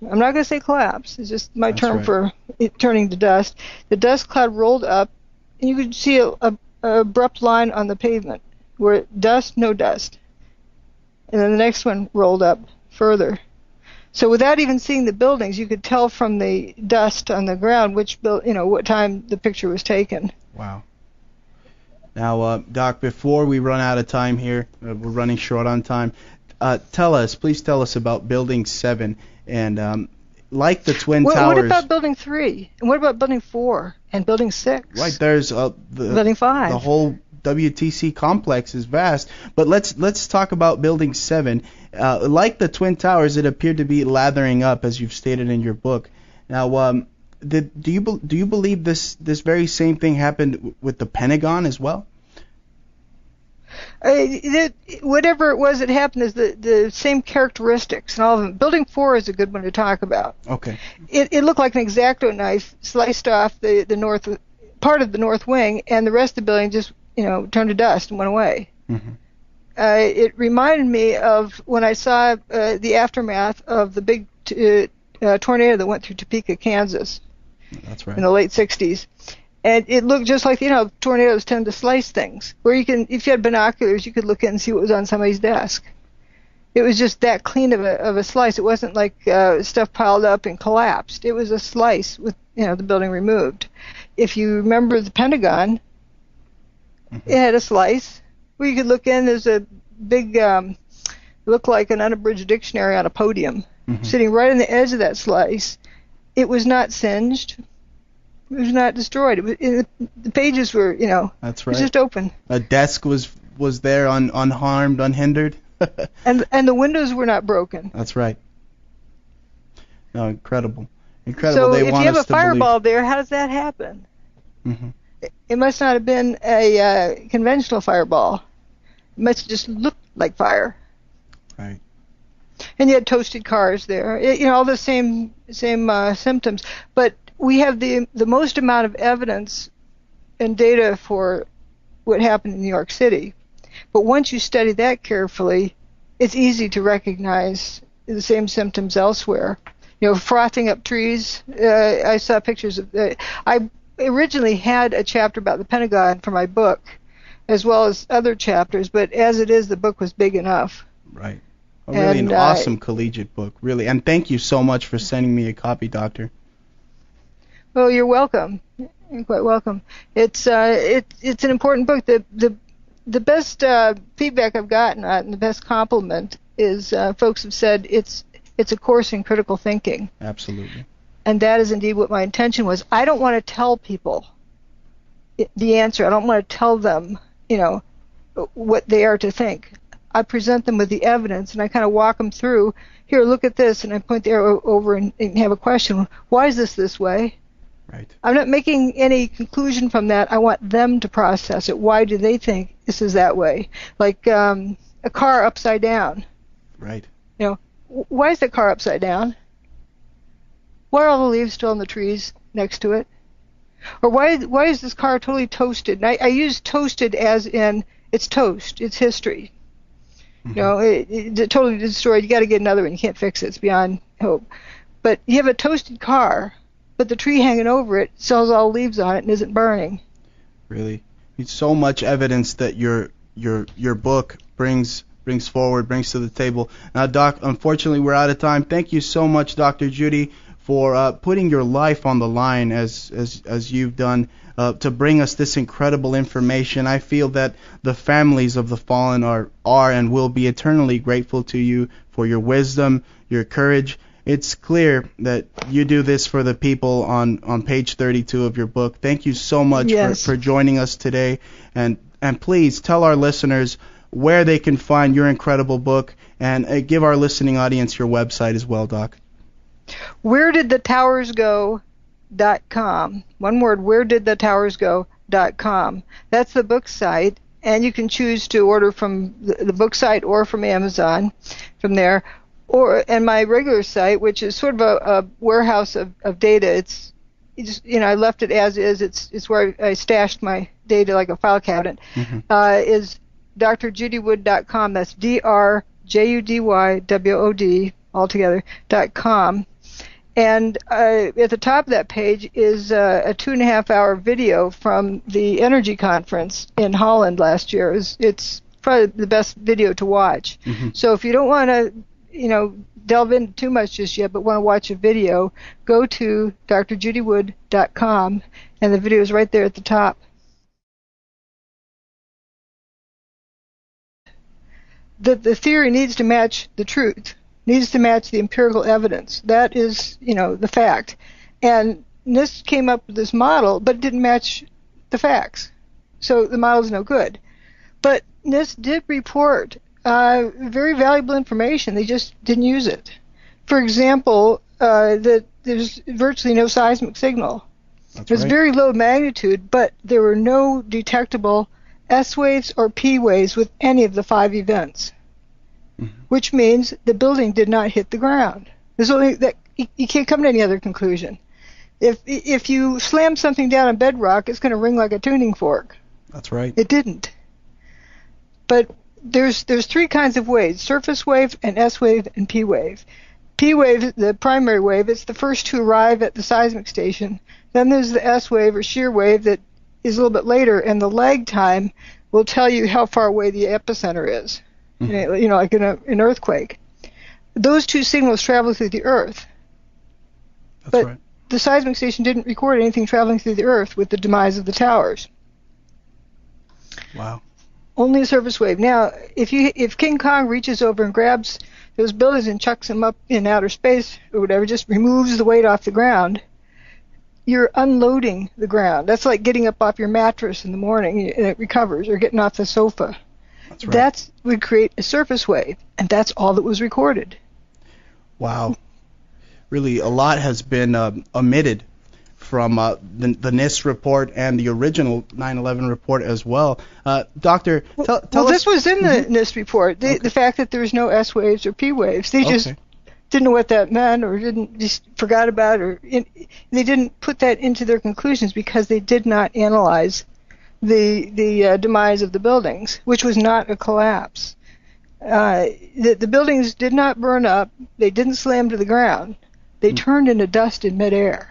I'm not going to say collapse, it's just my term for it turning to dust. The dust cloud rolled up, and you could see a abrupt line on the pavement where dust, no dust. And then the next one rolled up further. So without even seeing the buildings, you could tell from the dust on the ground what time the picture was taken. Wow. Now, Doc, before we run out of time here, we're running short on time. Please tell us about Building 7, and like the Twin Towers. What about Building 3? And what about Building 4 and Building 6? Right, there's Building 5. The whole WTC complex is vast. But let's talk about Building 7. Like the Twin Towers, it appeared to be lathering up, as you've stated in your book. Now, do you believe this very same thing happened with the Pentagon as well? Whatever it was that happened is the same characteristics and all of them. Building 4 is a good one to talk about. Okay. It looked like an X-Acto knife sliced off the north part of the north wing, and the rest of the building just turned to dust and went away. It reminded me of when I saw the aftermath of the big tornado that went through Topeka, Kansas. That's right. In the late 60s. And it looked just like, tornadoes tend to slice things. Where if you had binoculars, you could look in and see what was on somebody's desk. It was just that clean of a slice. It wasn't like stuff piled up and collapsed. It was a slice with, the building removed. If you remember the Pentagon, it had a slice where you could look in. There's a big, looked like an unabridged dictionary on a podium, sitting right on the edge of that slice. It was not singed. It was not destroyed. The pages were, That's right. It was just open. A desk was there unharmed, unhindered. and the windows were not broken. That's right. No, incredible. So if you have a fireball there, how does that happen? It must not have been a conventional fireball. It must have just looked like fire. Right. And you had toasted cars there. All the same symptoms. But we have the most amount of evidence and data for what happened in New York City. But once you study that carefully, it's easy to recognize the same symptoms elsewhere. Frothing up trees. I saw pictures of I originally had a chapter about the Pentagon for my book, as well as other chapters, but as it is, the book was big enough. Right. Really an awesome collegiate book, really. And thank you so much for sending me a copy, Doctor. Well, you're welcome. You're quite welcome. It's an important book. The best feedback I've gotten, and the best compliment is folks have said it's a course in critical thinking. Absolutely. And that is indeed what my intention was. I don't want to tell people the answer. I don't want to tell them, what they are to think. I present them with the evidence, and I kind of walk them through. Here, look at this, and I point the arrow over and have a question. Why is this way? Right. I'm not making any conclusion from that. I want them to process it. Why do they think this is that way? Like a car upside down. Right. Why is the car upside down? Why are all the leaves still on the trees next to it? Or why is this car totally toasted? And I use toasted as in it's toast. It's history. You know, it's totally destroyed. You got to get another one. You can't fix it. It's beyond hope. But you have a toasted car, but the tree hanging over it still has all leaves on it and isn't burning. Really, it's so much evidence that your book brings forward, brings to the table. Now, Doc, unfortunately, we're out of time. Thank you so much, Dr. Judy, for putting your life on the line as you've done to bring us this incredible information. I feel that the families of the fallen are and will be eternally grateful to you for your wisdom, your courage. It's clear that you do this for the people on page 32 of your book. Thank you so much for joining us today. And please tell our listeners where they can find your incredible book, and give our listening audience your website as well, Doc. WhereDidTheTowersGo.com. One word, WhereDidTheTowersGo.com. That's the book site, and you can choose to order from the book site or from Amazon from there. And my regular site, which is sort of a warehouse of data. It's just, I left it as is. It's where I stashed my data like a file cabinet. Is drjudywood.com. That's drjudywood altogether .com. And at the top of that page is a 2.5-hour video from the Energy Conference in Holland last year. It's probably the best video to watch. So if you don't want to delve into too much just yet, but want to watch a video, go to drjudywood.com, and the video is right there at the top. The theory needs to match the truth, needs to match the empirical evidence. That is, the fact. And NIST came up with this model, but it didn't match the facts. So the model is no good. But NIST did report very valuable information. They just didn't use it. For example, that there's virtually no seismic signal. It was very low magnitude, but there were no detectable S waves or P waves with any of the 5 events, which means the building did not hit the ground. There's only that you can't come to any other conclusion. If you slam something down on bedrock, it's going to ring like a tuning fork. That's right. It didn't. But there's 3 kinds of waves: surface wave, an S wave, and P wave. P wave, the primary wave, it's the first to arrive at the seismic station. Then there's the S wave or shear wave that is a little bit later, and the lag time will tell you how far away the epicenter is. Like in an earthquake. Those 2 signals travel through the Earth. But the seismic station didn't record anything traveling through the Earth with the demise of the towers. Wow. Only a surface wave. Now, if King Kong reaches over and grabs those buildings and chucks them up in outer space or whatever, just removes the weight off the ground, you're unloading the ground. That's like getting up off your mattress in the morning and it recovers, or getting off the sofa. That's right. That would create a surface wave, and that's all that was recorded. Wow. Really, a lot has been omitted from the NIST report and the original 9/11 report as well. Doctor, tell us. This was in the NIST report. The fact that there's no S waves or P waves. They just didn't know what that meant, or just forgot about it, or they didn't put that into their conclusions because they did not analyze the demise of the buildings, which was not a collapse. The buildings did not burn up. They didn't slam to the ground. They turned into dust in midair.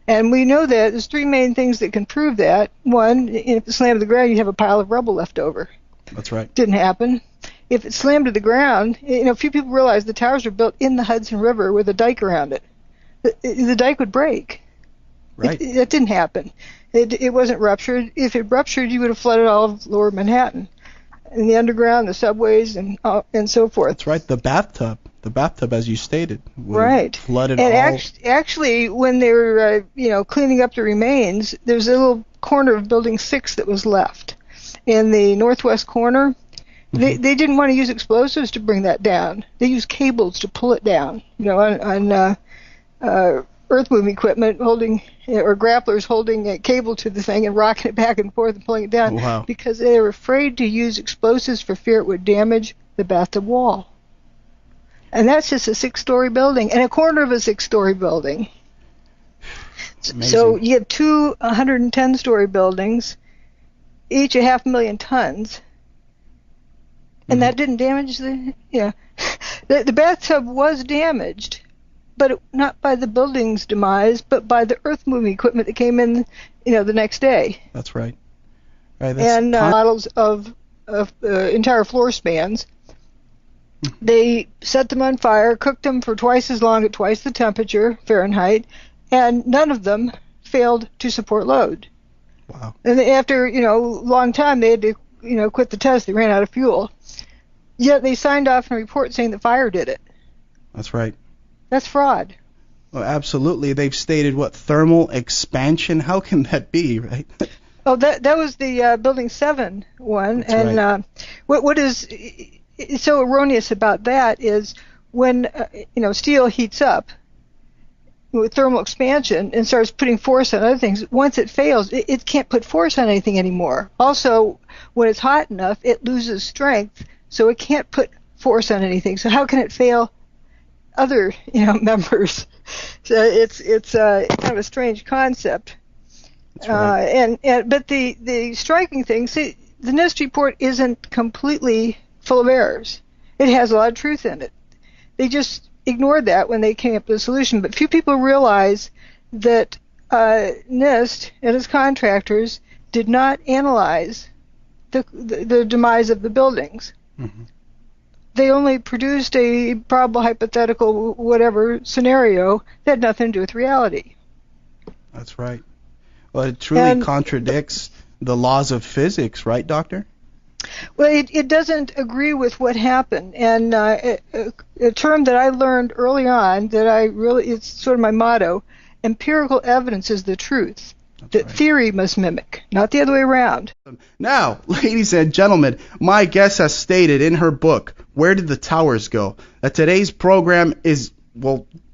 And we know that there's 3 main things that can prove that. One, if it slammed to the ground, you have a pile of rubble left over. That's right. Didn't happen. If it slammed to the ground, few people realize the towers were built in the Hudson River with a dike around it. The dike would break. Right. That didn't happen. It wasn't ruptured. If it ruptured, you would have flooded all of lower Manhattan, and the underground, the subways, and so forth. That's right. The bathtub, as you stated, flooded and all. Actually, when they were cleaning up the remains, there's a little corner of Building 6 that was left in the northwest corner. They didn't want to use explosives to bring that down. They used cables to pull it down. On earth-moving equipment or grapplers holding a cable to the thing and rocking it back and forth and pulling it down. Wow. Because they were afraid to use explosives for fear it would damage the bathtub wall. And that's just a 6-story building and a corner of a 6-story building. Amazing. So you have 2 110-story buildings, each 500,000 tons. And that didn't damage the bathtub was damaged, but not by the building's demise, but by the earth-moving equipment that came in, the next day. That's right. Right. And models of entire floor spans. They set them on fire, cooked them for twice as long at twice the temperature, Fahrenheit, and none of them failed to support load. Wow. And after, a long time, they had to, quit the test. They ran out of fuel. Yet they signed off on a report saying the fire did it. That's right. That's fraud. Well, absolutely. They've stated what thermal expansion. How can that be, right? Oh, that was the Building 7 one. That's and right. What is so erroneous about that is when steel heats up with thermal expansion and starts putting force on other things. Once it fails, it can't put force on anything anymore. Also, when it's hot enough, it loses strength, so it can't put force on anything. So how can it fail other members? So it's kind of a strange concept. That's right. But the striking thing, see, the NIST report isn't completely full of errors. It has a lot of truth in it. They just ignored that when they came up with a solution. But few people realize that NIST and its contractors did not analyze the demise of the buildings. Mm-hmm. They only produced a probable hypothetical whatever scenario that had nothing to do with reality. That's right. Well, it truly contradicts the laws of physics, right, Doctor? Well, it doesn't agree with what happened. And a term that I learned early on it's sort of my motto, empirical evidence is the truth. That's That right. theory must mimic, not the other way around. Now, ladies and gentlemen, my guest has stated in her book, Where Did the Towers Go?, that today's program is,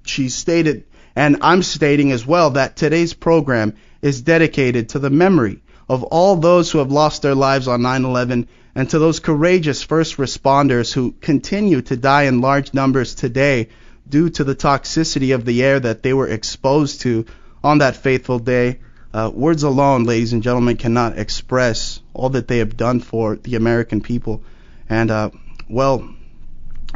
she stated, and I'm stating as well, that today's program is dedicated to the memory of all those who have lost their lives on 9/11 and to those courageous first responders who continue to die in large numbers today due to the toxicity of the air that they were exposed to on that fateful day. Words alone, ladies and gentlemen, cannot express all that they have done for the American people. And,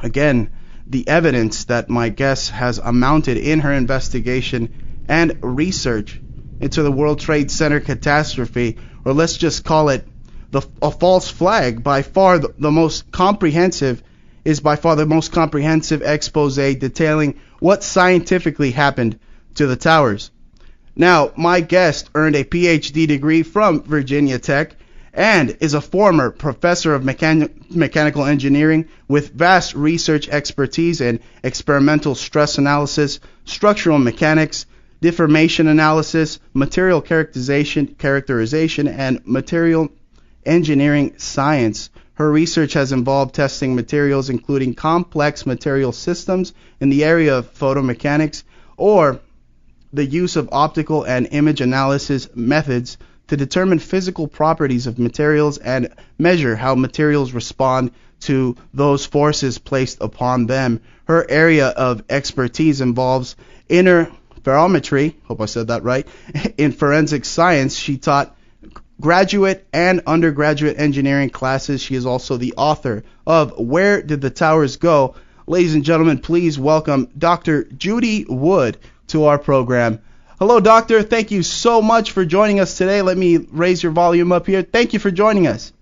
again, the evidence that my guest has amounted in her investigation and research into the World Trade Center catastrophe, or let's just call it a false flag, by far the most comprehensive expose detailing what scientifically happened to the towers. Now, my guest earned a PhD degree from Virginia Tech and is a former professor of mechanical engineering with vast research expertise in experimental stress analysis, structural mechanics, deformation analysis, material characterization, and material engineering science. Her research has involved testing materials including complex material systems in the area of photomechanics, or the use of optical and image analysis methods to determine physical properties of materials and measure how materials respond to those forces placed upon them. Her area of expertise involves interferometry, hope I said that right. In forensic science, she taught graduate and undergraduate engineering classes. She is also the author of Where Did the Towers Go? Ladies and gentlemen, please welcome Dr. Judy Wood to our program. Hello, Doctor. Thank you so much for joining us today. Let me raise your volume up here. Thank you for joining us.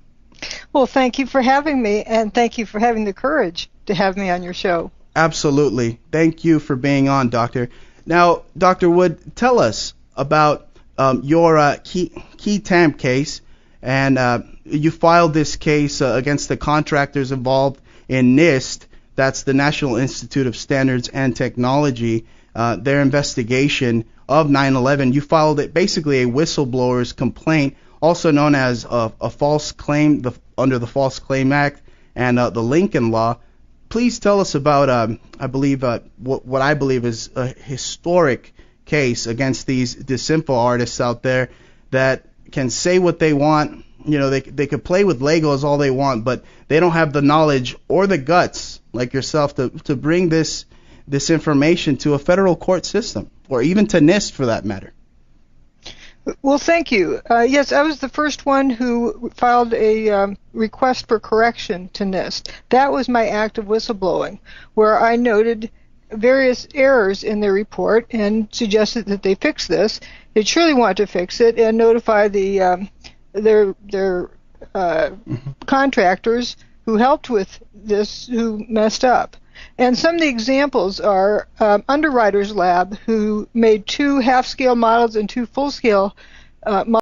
Well, thank you for having me, and thank you for having the courage to have me on your show. Absolutely. Thank you for being on, Doctor. Now, Dr. Wood, tell us about your key TAMP case, and you filed this case against the contractors involved in NIST, that's the National Institute of Standards and Technology, their investigation of 9/11. You filed it basically a whistleblower's complaint, also known as a false claim under the False Claim Act and the Lincoln Law. Please tell us about, what I believe is a historic case against these disinfo artists out there that can say what they want. They could play with Legos all they want, but they don't have the knowledge or the guts, like yourself, to bring this information to a federal court system, or even to NIST for that matter. Well, thank you. Yes, I was the first one who filed a request for correction to NIST. That was my act of whistleblowing, where I noted various errors in their report and suggested that they fix this. They surely want to fix it and notify their contractors who helped with this who messed up. And some of the examples are Underwriters Lab, who made 2 half-scale models and 2 full-scale models